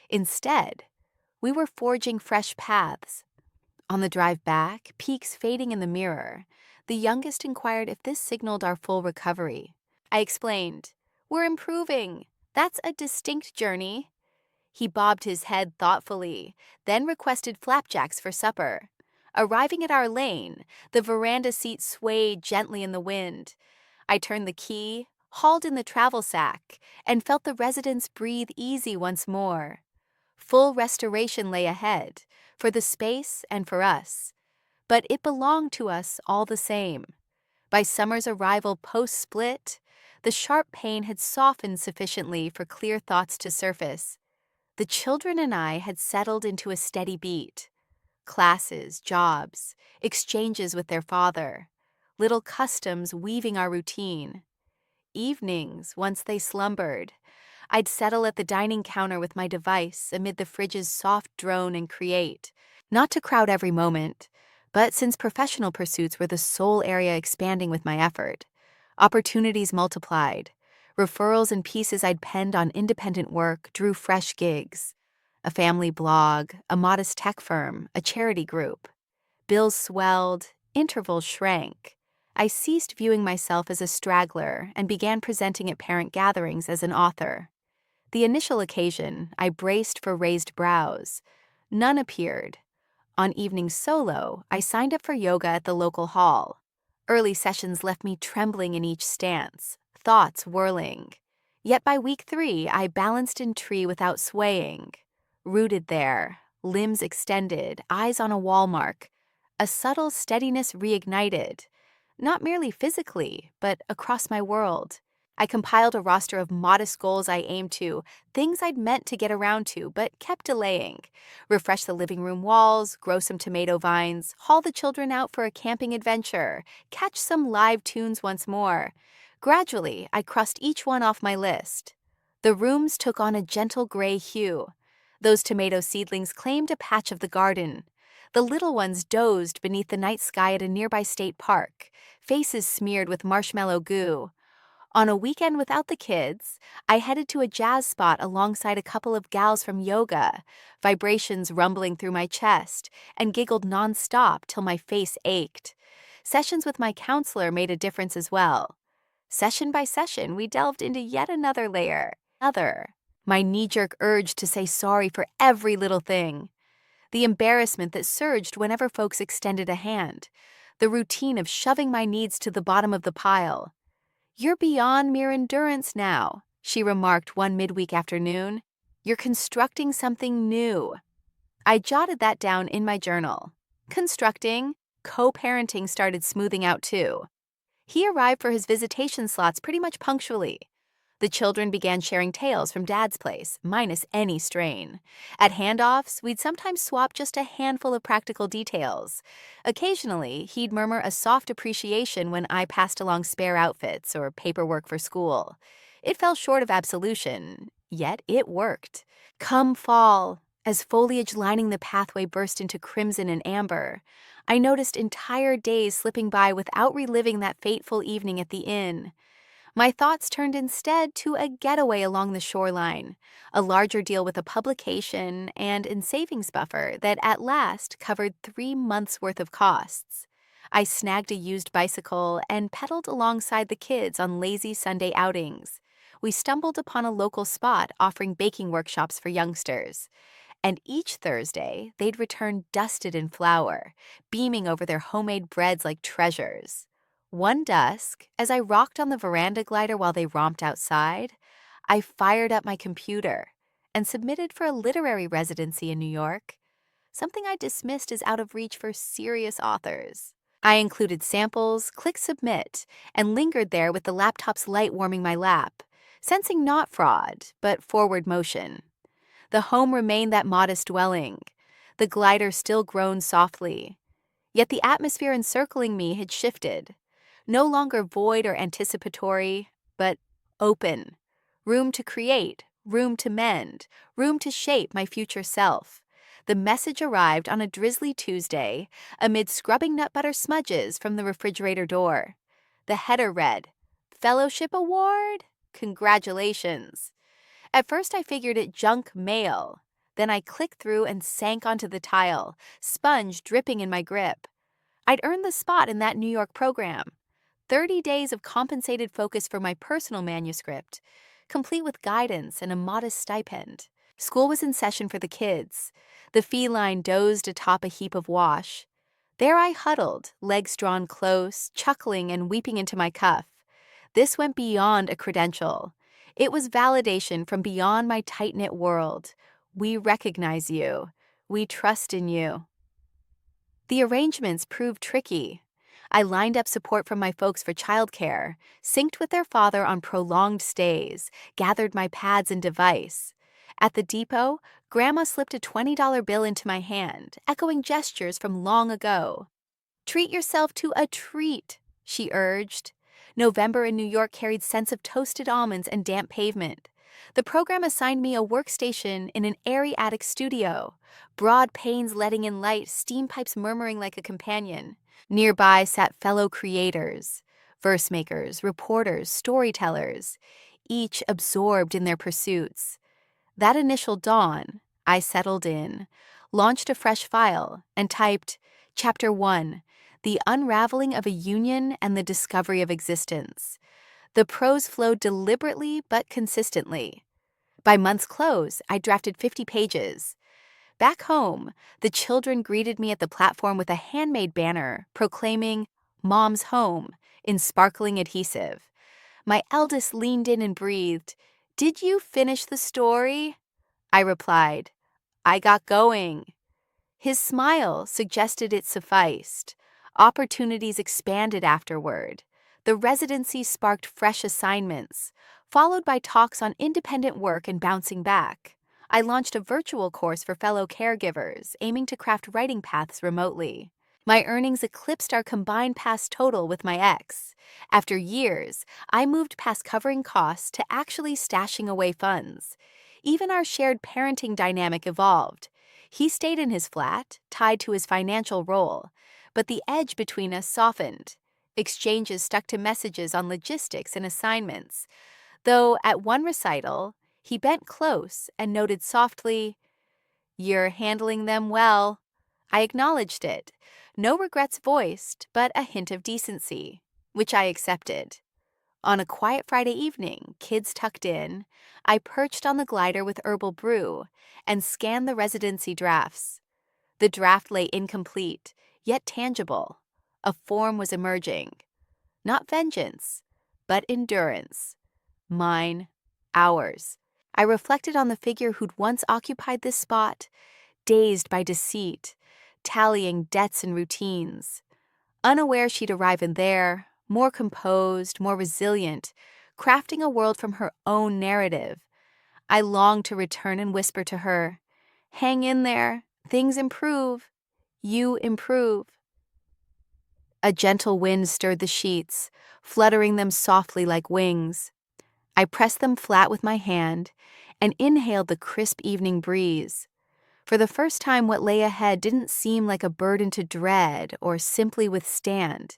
Instead, we were forging fresh paths. On the drive back, peaks fading in the mirror, the youngest inquired if this signaled our full recovery. I explained, "We're improving. That's a distinct journey." He bobbed his head thoughtfully, then requested flapjacks for supper. Arriving at our lane, the veranda seat swayed gently in the wind. I turned the key, hauled in the travel sack, and felt the residents breathe easy once more. Full restoration lay ahead, for the space and for us. But it belonged to us all the same. By summer's arrival post-split, the sharp pain had softened sufficiently for clear thoughts to surface. The children and I had settled into a steady beat. Classes, jobs, exchanges with their father, little customs weaving our routine. Evenings, once they slumbered, I'd settle at the dining counter with my device amid the fridge's soft drone and create, not to crowd every moment, but since professional pursuits were the sole area expanding with my effort. Opportunities multiplied. Referrals and pieces I'd penned on independent work drew fresh gigs. A family blog, a modest tech firm, a charity group. Bills swelled, intervals shrank. I ceased viewing myself as a straggler and began presenting at parent gatherings as an author. The initial occasion, I braced for raised brows. None appeared. On evening solo, I signed up for yoga at the local hall. Early sessions left me trembling in each stance, thoughts whirling. Yet by week 3, I balanced in tree without swaying. Rooted there, limbs extended, eyes on a wall mark, a subtle steadiness reignited, not merely physically, but across my world. I compiled a roster of modest goals I aimed to, things I'd meant to get around to, but kept delaying. Refresh the living room walls, grow some tomato vines, haul the children out for a camping adventure, catch some live tunes once more. Gradually, I crossed each one off my list. The rooms took on a gentle gray hue. Those tomato seedlings claimed a patch of the garden. The little ones dozed beneath the night sky at a nearby state park, faces smeared with marshmallow goo. On a weekend without the kids, I headed to a jazz spot alongside a couple of gals from yoga, vibrations rumbling through my chest, and giggled nonstop till my face ached. Sessions with my counselor made a difference as well. Session by session, we delved into yet another layer. My knee-jerk urge to say sorry for every little thing. The embarrassment that surged whenever folks extended a hand. The routine of shoving my needs to the bottom of the pile. "You're beyond mere endurance now," she remarked one midweek afternoon. "You're constructing something new." I jotted that down in my journal. Constructing, co-parenting started smoothing out too. He arrived for his visitation slots pretty much punctually. The children began sharing tales from Dad's place, minus any strain. At handoffs, we'd sometimes swap just a handful of practical details. Occasionally, he'd murmur a soft appreciation when I passed along spare outfits or paperwork for school. It fell short of absolution, yet it worked. Come fall, as foliage lining the pathway burst into crimson and amber, I noticed entire days slipping by without reliving that fateful evening at the inn. My thoughts turned instead to a getaway along the shoreline, a larger deal with a publication and in savings buffer that at last covered 3 months' worth of costs. I snagged a used bicycle and pedaled alongside the kids on lazy Sunday outings. We stumbled upon a local spot offering baking workshops for youngsters. And each Thursday, they'd return dusted in flour, beaming over their homemade breads like treasures. One dusk, as I rocked on the veranda glider while they romped outside, I fired up my computer and submitted for a literary residency in New York, something I dismissed as out of reach for serious authors. I included samples, clicked submit, and lingered there with the laptop's light warming my lap, sensing not fraud, but forward motion. The home remained that modest dwelling. The glider still groaned softly. Yet the atmosphere encircling me had shifted. No longer void or anticipatory, but open. Room to create, room to mend, room to shape my future self. The message arrived on a drizzly Tuesday amid scrubbing nut butter smudges from the refrigerator door. The header read, "Fellowship Award? Congratulations." At first I figured it junk mail. Then I clicked through and sank onto the tile, sponge dripping in my grip. I'd earned the spot in that New York program. 30 days of compensated focus for my personal manuscript, complete with guidance and a modest stipend. School was in session for the kids. The feline dozed atop a heap of wash. There I huddled, legs drawn close, chuckling and weeping into my cuff. This went beyond a credential. It was validation from beyond my tight-knit world. We recognize you. We trust in you. The arrangements proved tricky. I lined up support from my folks for childcare, synced with their father on prolonged stays, gathered my pads and device. At the depot, Grandma slipped a $20 bill into my hand, echoing gestures from long ago. "Treat yourself to a treat," she urged. November in New York carried scents of toasted almonds and damp pavement. The program assigned me a workstation in an airy attic studio, broad panes letting in light, steam pipes murmuring like a companion. Nearby sat fellow creators, verse makers, reporters, storytellers, each absorbed in their pursuits. That initial dawn, I settled in, launched a fresh file, and typed Chapter 1, The Unraveling of a Union and the Discovery of Existence. The prose flowed deliberately but consistently. By month's close, I drafted 50 pages. Back home, the children greeted me at the platform with a handmade banner proclaiming "Mom's Home" in sparkling adhesive. My eldest leaned in and breathed, "Did you finish the story?" I replied, "I got going." His smile suggested it sufficed. Opportunities expanded afterward. The residency sparked fresh assignments, followed by talks on independent work and bouncing back. I launched a virtual course for fellow caregivers, aiming to craft writing paths remotely. My earnings eclipsed our combined past total with my ex. After years, I moved past covering costs to actually stashing away funds. Even our shared parenting dynamic evolved. He stayed in his flat, tied to his financial role, but the edge between us softened. Exchanges stuck to messages on logistics and assignments, though at one recital, he bent close and noted softly, "You're handling them well." I acknowledged it. No regrets voiced, but a hint of decency, which I accepted. On a quiet Friday evening, kids tucked in, I perched on the glider with herbal brew and scanned the residency drafts. The draft lay incomplete, yet tangible. A form was emerging. Not vengeance, but endurance. Mine, ours. I reflected on the figure who'd once occupied this spot, dazed by deceit, tallying debts and routines. Unaware she'd arrive in there, more composed, more resilient, crafting a world from her own narrative. I longed to return and whisper to her, "Hang in there, things improve, you improve." A gentle wind stirred the sheets, fluttering them softly like wings. I pressed them flat with my hand and inhaled the crisp evening breeze. For the first time, what lay ahead didn't seem like a burden to dread or simply withstand.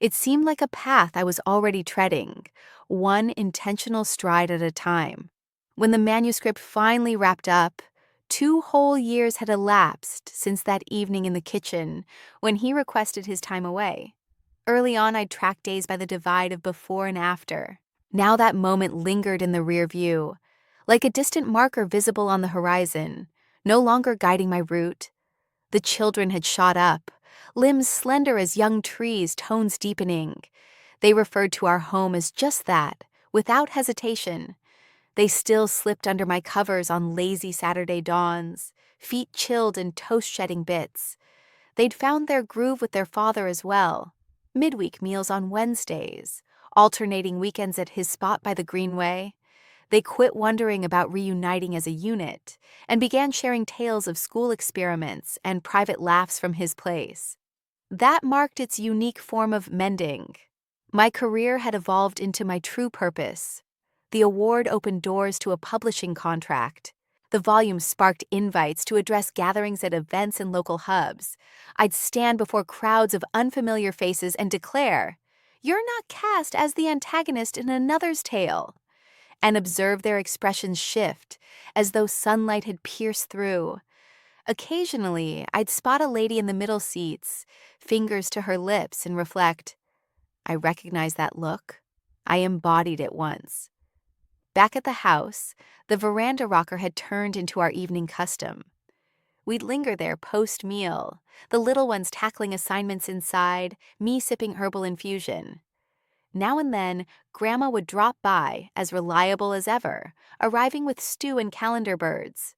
It seemed like a path I was already treading, one intentional stride at a time. When the manuscript finally wrapped up, 2 whole years had elapsed since that evening in the kitchen when he requested his time away. Early on, I'd tracked days by the divide of before and after. Now that moment lingered in the rear view, like a distant marker visible on the horizon, no longer guiding my route. The children had shot up, limbs slender as young trees, tones deepening. They referred to our home as just that, without hesitation. They still slipped under my covers on lazy Saturday dawns, feet chilled in toast-shedding bits. They'd found their groove with their father as well. Midweek meals on Wednesdays, alternating weekends at his spot by the Greenway. They quit wondering about reuniting as a unit and began sharing tales of school experiments and private laughs from his place. That marked its unique form of mending. My career had evolved into my true purpose. The award opened doors to a publishing contract. The volume sparked invites to address gatherings at events and local hubs. I'd stand before crowds of unfamiliar faces and declare, "You're not cast as the antagonist in another's tale," and observe their expressions shift, as though sunlight had pierced through. Occasionally, I'd spot a lady in the middle seats, fingers to her lips, and reflect, "I recognize that look. I embodied it once." Back at the house, the veranda rocker had turned into our evening custom. We'd linger there post-meal, the little ones tackling assignments inside, me sipping herbal infusion. Now and then, Grandma would drop by, as reliable as ever, arriving with stew and calendar birds.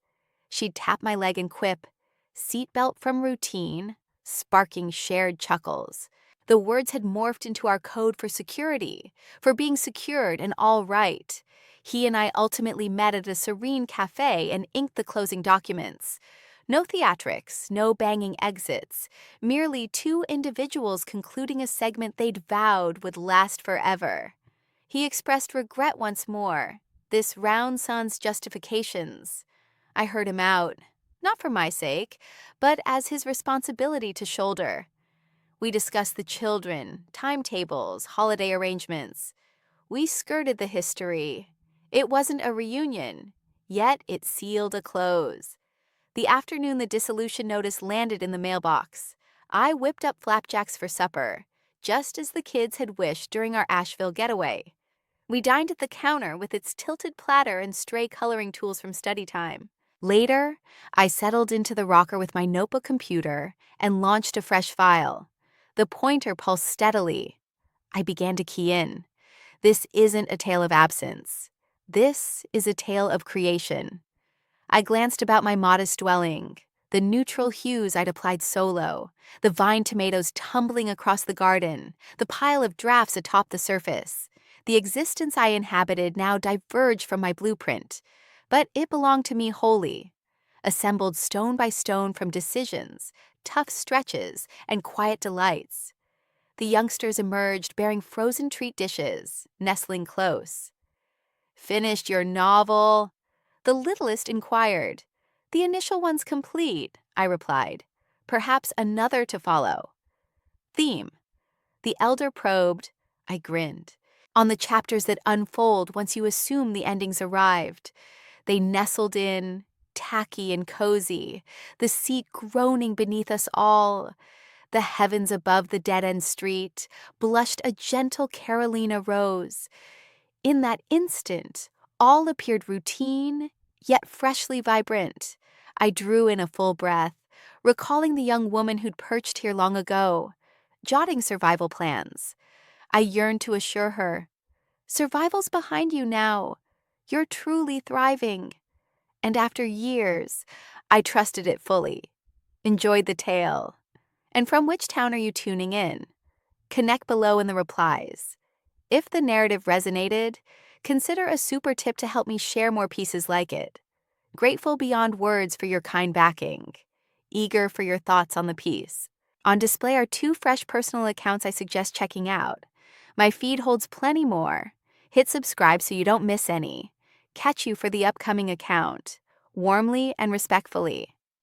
She'd tap my leg and quip, "Seatbelt from routine," sparking shared chuckles. The words had morphed into our code for security, for being secured and all right. He and I ultimately met at a serene cafe and inked the closing documents. No theatrics, no banging exits, merely two individuals concluding a segment they'd vowed would last forever. He expressed regret once more, this round sans justifications. I heard him out, not for my sake, but as his responsibility to shoulder. We discussed the children, timetables, holiday arrangements. We skirted the history. It wasn't a reunion, yet it sealed a close. The afternoon the dissolution notice landed in the mailbox, I whipped up flapjacks for supper, just as the kids had wished during our Asheville getaway. We dined at the counter with its tilted platter and stray coloring tools from study time. Later, I settled into the rocker with my notebook computer and launched a fresh file. The pointer pulsed steadily. I began to key in. This isn't a tale of absence. This is a tale of creation. I glanced about my modest dwelling, the neutral hues I'd applied solo, the vine tomatoes tumbling across the garden, the pile of drafts atop the surface. The existence I inhabited now diverged from my blueprint, but it belonged to me wholly, assembled stone by stone from decisions, tough stretches, and quiet delights. The youngsters emerged bearing frozen treat dishes, nestling close. "Finished your novel?" The littlest inquired. "The initial one's complete," I replied. "Perhaps another to follow." "Theme?" The elder probed. I grinned. "On the chapters that unfold once you assume the ending's arrived." They nestled in, tacky and cozy, the seat groaning beneath us all. The heavens above the dead-end street blushed a gentle Carolina rose. In that instant, all appeared routine, yet freshly vibrant. I drew in a full breath, recalling the young woman who'd perched here long ago, jotting survival plans. I yearned to assure her, "Survival's behind you now. You're truly thriving." And after years, I trusted it fully, enjoyed the tale. And from which town are you tuning in? Connect below in the replies. If the narrative resonated, consider a super tip to help me share more pieces like it. Grateful beyond words for your kind backing. Eager for your thoughts on the piece. On display are 2 fresh personal accounts I suggest checking out. My feed holds plenty more. Hit subscribe so you don't miss any. Catch you for the upcoming account. Warmly and respectfully.